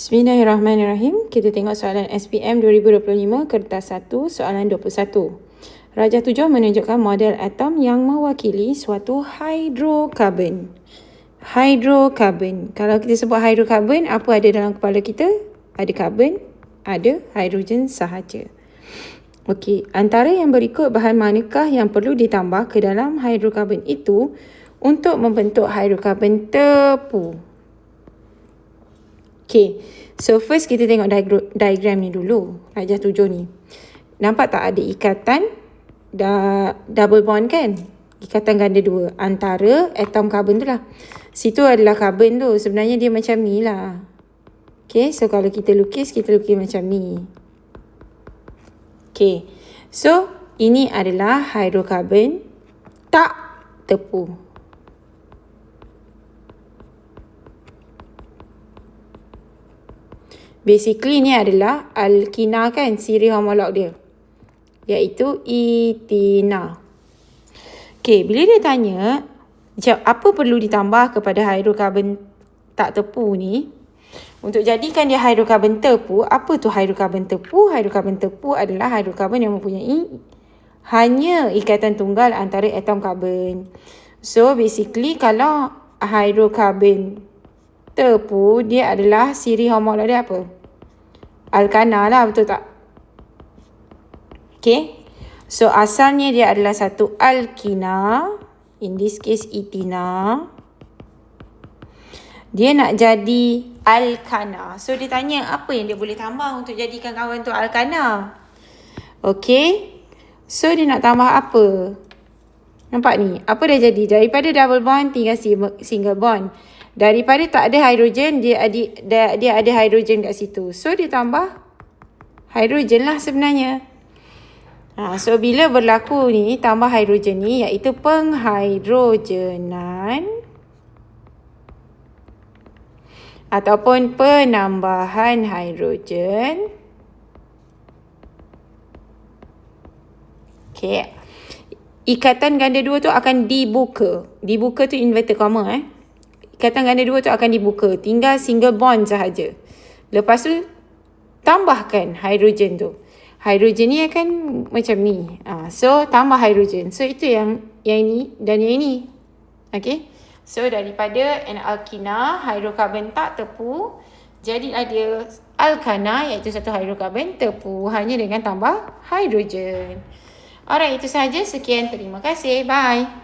Bismillahirrahmanirrahim. Kita tengok soalan SPM 2025 kertas 1 soalan 21. Rajah 7 menunjukkan model atom yang mewakili suatu hidrokarbon. Hidrokarbon. Kalau kita sebut hidrokarbon, apa ada dalam kepala kita? Ada karbon, ada hidrogen sahaja. Okey, antara yang berikut bahan manakah yang perlu ditambah ke dalam hidrokarbon itu untuk membentuk hidrokarbon tepu? Okay, so first kita tengok diagram ni dulu. Rajah 7 ni. Nampak tak ada ikatan double bond kan? Ikatan ganda dua antara atom karbon tu lah. Situ adalah karbon tu. Sebenarnya dia macam ni lah. Okay, so kalau kita lukis macam ni. Okay, so ini adalah hidrokarbon tak tepu. Basically ni adalah alkina kan, siri homolog dia, iaitu etina. Okay, bila dia tanya apa perlu ditambah kepada hidrokarbon tak tepu ni untuk jadikan dia hidrokarbon tepu. Apa tu hidrokarbon tepu? Hidrokarbon tepu adalah hidrokarbon yang mempunyai hanya ikatan tunggal antara atom karbon. So basically kalau hidrokarbon tepu, dia adalah siri homolog dia apa? Alkana lah, betul tak? Okay. So asalnya dia adalah satu alkina. In this case etina. Dia nak jadi alkana. So dia tanya apa yang dia boleh tambah untuk jadikan kawan tu alkana. Okay. So dia nak tambah apa? Nampak ni? Apa dah jadi? Daripada double bond tinggal single bond. Daripada tak ada hidrogen, dia ada hidrogen kat situ. So, dia tambah hidrogen lah sebenarnya. So, bila berlaku ni, tambah hidrogen ni, iaitu penghidrogenan ataupun penambahan hidrogen. Okay. Ikatan ganda dua tu akan dibuka. Dibuka tu inverted comma Ikatan ganda dua tu akan dibuka. Tinggal single bond sahaja. Lepas tu, tambahkan hidrogen tu. Hidrogen ni akan macam ni. So, tambah hidrogen. So, itu yang ini dan yang ini. Okay. So, daripada an alkina, hidrokarbon tak tepu, jadilah dia alkana, iaitu satu hidrokarbon tepu. Hanya dengan tambah hidrogen. Alright, itu sahaja. Sekian. Terima kasih. Bye.